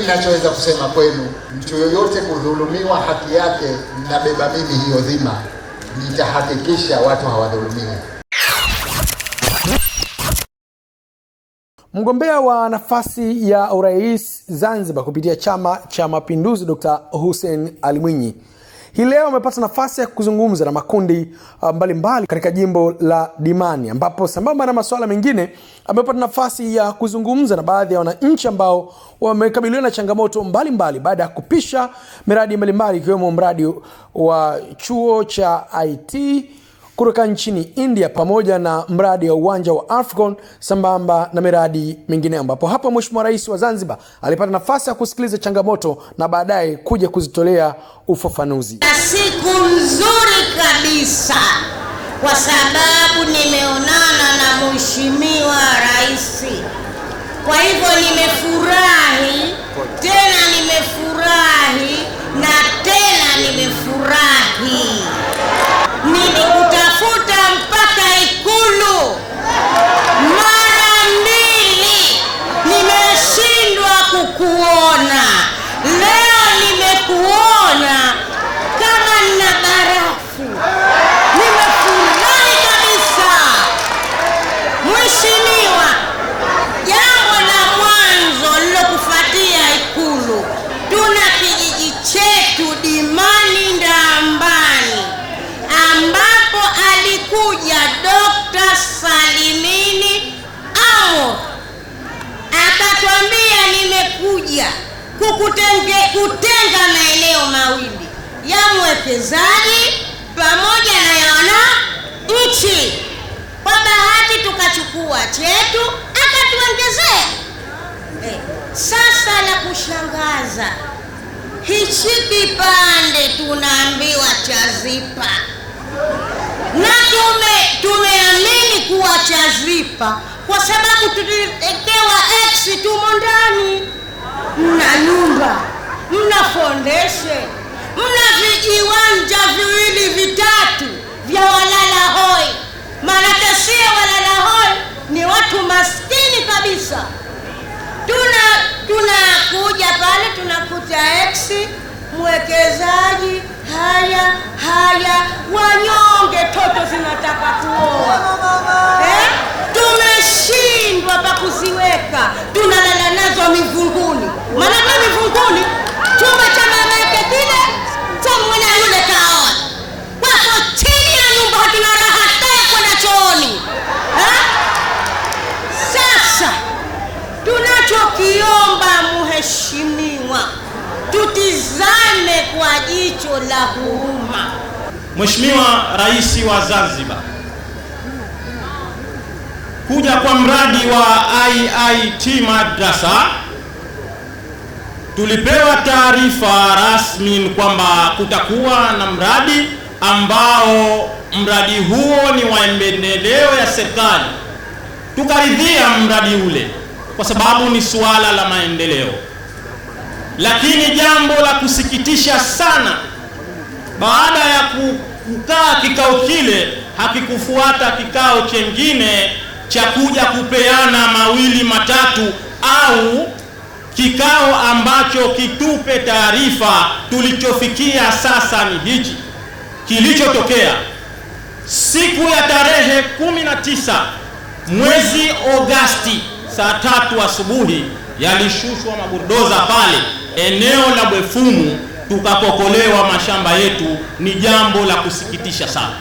ninachoweza kusema kwenu, mtu yoyote kudhulumiwa haki yake, ninabeba mimi hiyo dhima, nitahakikisha watu hawadhulumiwi. Mgombea wa nafasi ya urais Zanzibar kupitia Chama cha Mapinduzi Dr. Hussein Ali Mwinyi hii leo amepata nafasi ya kuzungumza na makundi mbalimbali katika jimbo la Dimani, ambapo sambamba na masuala mengine amepata nafasi ya kuzungumza na baadhi ya wananchi ambao wamekabiliwa na changamoto mbalimbali baada ya kupisha miradi mbalimbali ikiwemo mradi wa chuo cha IT kutoka nchini India pamoja na mradi wa uwanja wa Afcon sambamba na miradi mingine, ambapo hapa Mheshimiwa Rais wa Zanzibar alipata nafasi ya kusikiliza changamoto na baadaye kuja kuzitolea ufafanuzi. Siku nzuri kabisa kwa sababu nimeonana na Mheshimiwa Rais. Kwa hivyo nimefurahi, tena nimefurahi na tena nimefurahi. Nilikutafuta mpaka Ikulu mara 2, nimeshindwa kukuona. Leo nimekuona kama na barafu. Nimefurahi kabisa. Mheshimiwa, jambo la mwanzo nilokufuatia Ikulu, tuna kijiji chetu Dimani Ndambani ambapo alikuja Dr. Salimini Amor akatwambia nimekuja kutenga maeneo mawili ya mwekezaji pamoja na ya wananchi. Kwa bahati tukachukua chetu akatuongezea. Sasa la kushangaza, hichi kipande tunaambiwa Chazipa, na tumeamini kuwa Chazipa kwa sababu tuliwekewa X tumo ndani. Mna nyumba, mna foundation, mna vijiwanja 2-3 vya walala hoi. Maana sio walala hoi, ni watu maskini kabisa. Tunakuja pale tunakuta X mwekezaji, haya wanyonge, toto zinataka kuoa. Tumeshindwa pa kuziweka, tunalala nazo mivunguni. Maana mivunguni chumba cha mama yake kile cha mwana yule kaoa. Kwa chini ya nyumba hatuna raha hata kwenda chooni. Sasa tunachokiomba Mheshimiwa, tutizame kwa jicho la huruma. Mheshimiwa Rais wa Zanzibar, kuja kwa mradi wa IIT Madrasa, tulipewa taarifa rasmi kwamba kutakuwa na mradi ambao mradi huo ni wa maendeleo ya serikali. Tukaridhia mradi ule kwa sababu ni suala la maendeleo. Lakini jambo la kusikitisha sana, baada ya kukaa kikao kile hakikufuata kikao chengine cha kuja kupeana 2 matatu au kikao ambacho kitupe taarifa tulichofikia. Sasa ni hichi kilichotokea siku ya tarehe 19 mwezi Agosti saa 3 asubuhi. Yalishushwa maburdoza pale eneo la Bwefumu, tukakokolewa mashamba yetu. Ni jambo la kusikitisha sana.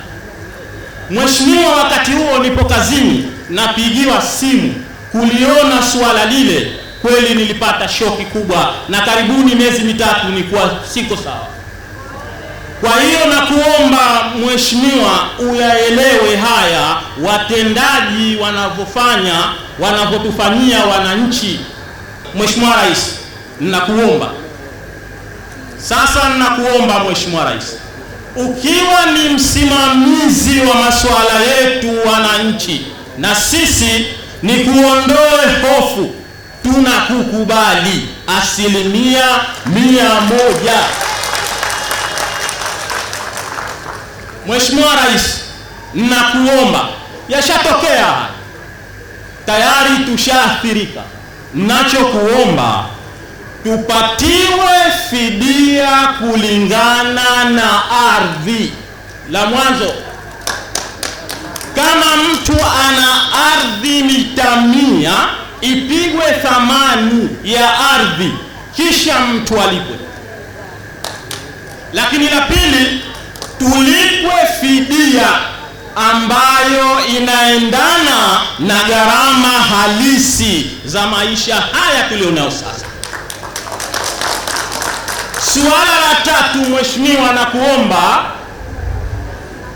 Mheshimiwa, wakati huo nipo kazini, napigiwa simu kuliona suala lile. Kweli nilipata shoki kubwa, na karibuni miezi 3 nilikuwa siko sawa. Kwa hiyo nakuomba Mheshimiwa, uyaelewe haya watendaji wanavyotufanyia wananchi. Mheshimiwa Rais, ninakuomba Mheshimiwa Rais, ukiwa ni msimamizi wa masuala yetu wananchi, na sisi ni kuondoe hofu, tunakukubali 100%. Mheshimiwa Rais, ninakuomba, yashatokea tayari, tushaathirika. Ninachokuomba tupatiwe fidia kulingana na ardhi. La mwanzo, kama mtu ana ardhi mita 100, ipigwe thamani ya ardhi kisha mtu alipwe. Lakini la pili, tulipwe fidia ambayo inaendana na gharama halisi za maisha haya tulionao sasa. Suala la tatu, mheshimiwa, na kuomba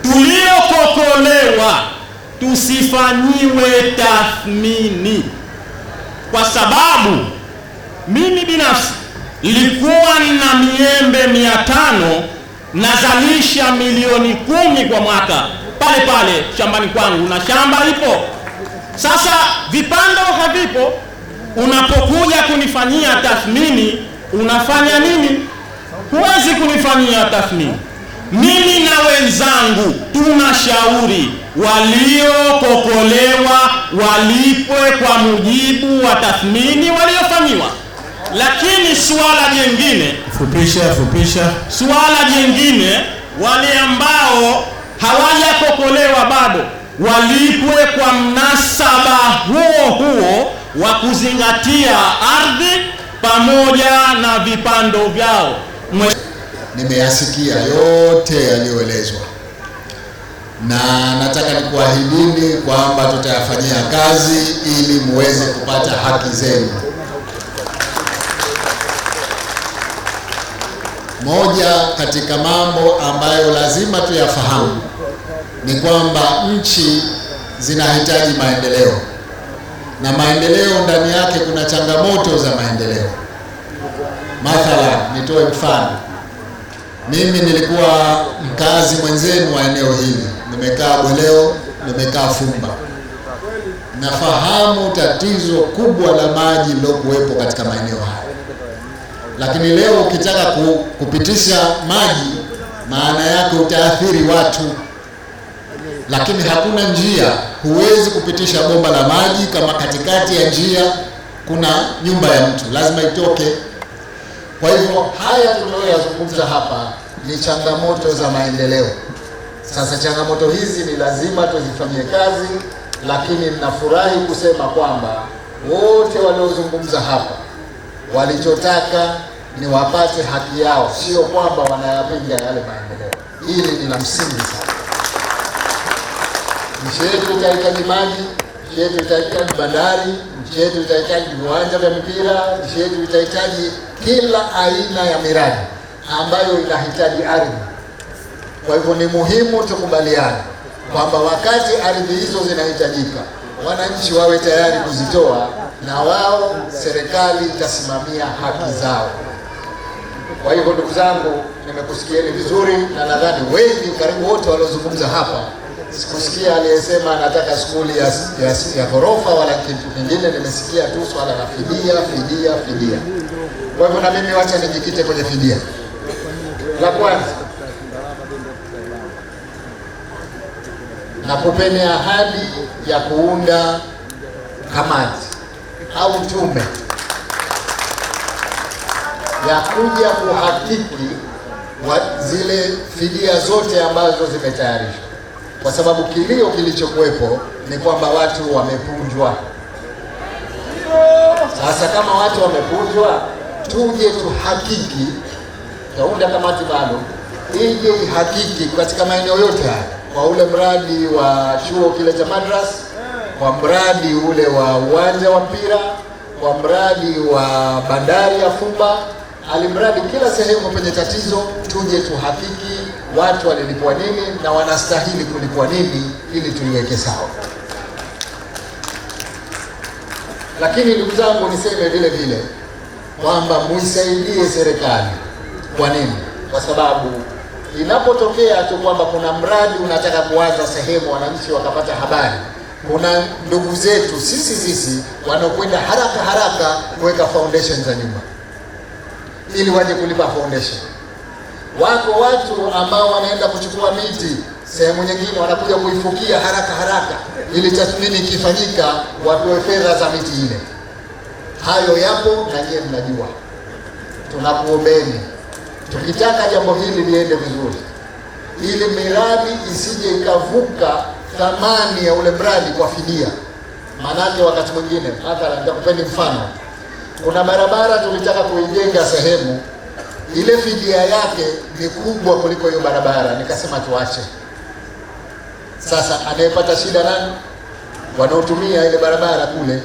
tuliokokolewa tusifanyiwe tathmini, kwa sababu mimi binafsi nilikuwa na miembe 500 nazalisha milioni 10 kwa mwaka pale pale shambani kwangu, na shamba ipo. Sasa vipando havipo. Unapokuja kunifanyia tathmini unafanya nini? Huwezi kunifanyia tathmini. Mimi na wenzangu tunashauri waliokokolewa walipwe kwa mujibu wa tathmini waliofanyiwa. Lakini suala jingine, suala jingine, wale ambao hawajakokolewa bado walipwe kwa mnasaba huo huo wa kuzingatia ardhi pamoja na vipando vyao. Nimeyasikia yote yaliyoelezwa, na nataka nikuahidini kwamba tutayafanyia kazi ili muweze kupata haki zenu. Moja katika mambo ambayo lazima tuyafahamu ni kwamba nchi zinahitaji maendeleo, na maendeleo ndani yake kuna changamoto za maendeleo. Mathalan, nitoe mfano. Mimi nilikuwa mkazi mwenzenu wa eneo hili, nimekaa Bweleo, nimekaa Fumba. Nafahamu tatizo kubwa la maji lilokuwepo katika maeneo haya. Lakini leo ukitaka kupitisha maji, maana yake utaathiri watu. Lakini hakuna njia, huwezi kupitisha bomba la maji kama katikati ya njia kuna nyumba ya mtu, lazima itoke. Kwa hivyo haya tunayoyazungumza hapa ni changamoto za maendeleo. Sasa changamoto hizi ni lazima tuzifanyie kazi, lakini ninafurahi kusema kwamba wote waliozungumza hapa walichotaka ni wapate haki yao, sio kwamba wanayapinga yale maendeleo. Hili ni la msingi sana. Nchi yetu itahitaji maji, nchi yetu itahitaji bandari, nchi yetu itahitaji viwanja vya mpira, nchi yetu itahitaji kila aina ya miradi ambayo inahitaji ardhi. Kwa hivyo ni muhimu tukubaliane kwamba wakati ardhi hizo zinahitajika, wananchi wawe tayari kuzitoa, na wao serikali itasimamia haki zao. Kwa hivyo ndugu zangu, nimekusikieni vizuri, na nadhani wengi, karibu wote waliozungumza hapa, sikusikia aliyesema anataka skuli ya ghorofa wala kitu kingine. Nimesikia tu swala la fidia. Kwa hivyo na mimi wacha nijikite kwenye fidia. La kwanza, nakupeni ahadi ya kuunda kamati au tume ya kuja kuhakiki zile fidia zote ambazo zimetayarishwa, kwa sababu kilio kilichokuwepo ni kwamba watu wamepunjwa. Sasa kama watu wamepunjwa, tuje tuhakiki, taunda kamati maalum ije ihakiki katika maeneo yote haya, kwa ule mradi wa chuo kile cha madrasa, kwa mradi ule wa uwanja wa mpira, kwa mradi wa bandari ya Fumba, alimradi kila sehemu penye tatizo, tuje tuhakiki watu walilipwa nini na wanastahili kulipwa nini, ili tuliweke sawa. Lakini ndugu zangu, niseme vile vile kwamba muisaidie serikali. Kwa nini? Kwa sababu inapotokea tu kwamba kuna mradi unataka kuanza sehemu, wananchi wakapata habari, kuna ndugu zetu sisi wanaokwenda haraka kuweka foundation za nyumba ili waje kulipa foundation. Wako watu ambao wanaenda kuchukua miti sehemu nyingine, wanakuja kuifukia haraka ili tathmini ikifanyika wapewe fedha za miti ile. Hayo yapo na nyie mnajua. tunakuombeni, tukitaka jambo hili liende vizuri, ili miradi isije ikavuka thamani ya ule mradi kwa fidia. Maanake wakati mwingine, hata nitakupeni mfano, kuna barabara tulitaka kuijenga sehemu, ile fidia yake ni kubwa kuliko hiyo barabara, nikasema tuache. Sasa anayepata shida nani? Wanaotumia ile barabara kule.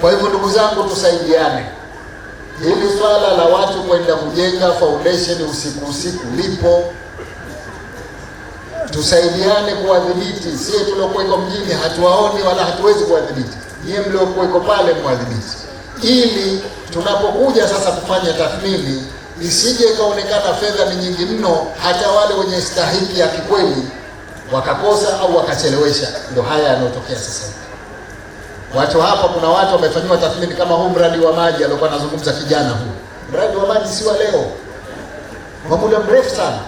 Kwa hivyo ndugu zangu, tusaidiane. Hili swala la watu kwenda kujenga foundation usiku lipo, tusaidiane kuwadhibiti. Sie tuliokuweko mjini hatuwaoni wala hatuwezi kuwadhibiti, nyie mliokuweko pale mwadhibiti, ili tunapokuja sasa kufanya tathmini isije ikaonekana fedha ni nyingi mno, hata wale wenye stahiki ya kikweli wakakosa au wakachelewesha. Ndio haya yanayotokea sasa hivi. Watu hapa, kuna watu wamefanywa tathmini kama huu mradi wa maji aliokuwa anazungumza kijana huu. Mradi wa maji si wa leo, kwa muda mrefu sana.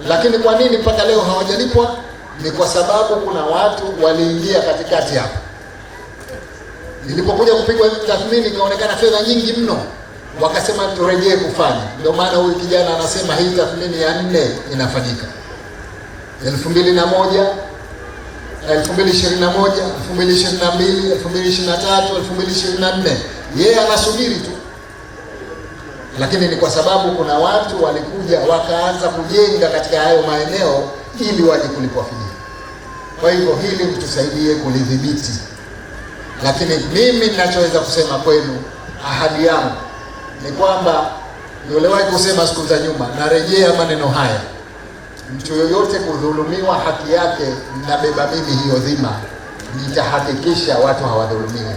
Lakini kwa nini mpaka leo hawajalipwa? Ni kwa sababu kuna watu waliingia katikati hapa. Nilipokuja kupigwa tathmini ikaonekana fedha nyingi mno, wakasema turejee kufanya. Ndio maana huyu kijana anasema hii tathmini ya 4 inafanyika 2001, 2021, 2022, 2023, 2024. Yeye anasubiri tu, lakini ni kwa sababu kuna watu walikuja wakaanza kujenga katika hayo maeneo ili waje kulipwa fidia. Kwa hivyo hili mtusaidie kulidhibiti. Lakini mimi ninachoweza kusema kwenu, ahadi yangu ni kwamba, niliwahi kusema siku za nyuma, narejea maneno haya: mtu yoyote kudhulumiwa haki yake, ninabeba mimi hiyo dhima, nitahakikisha watu hawadhulumiwi.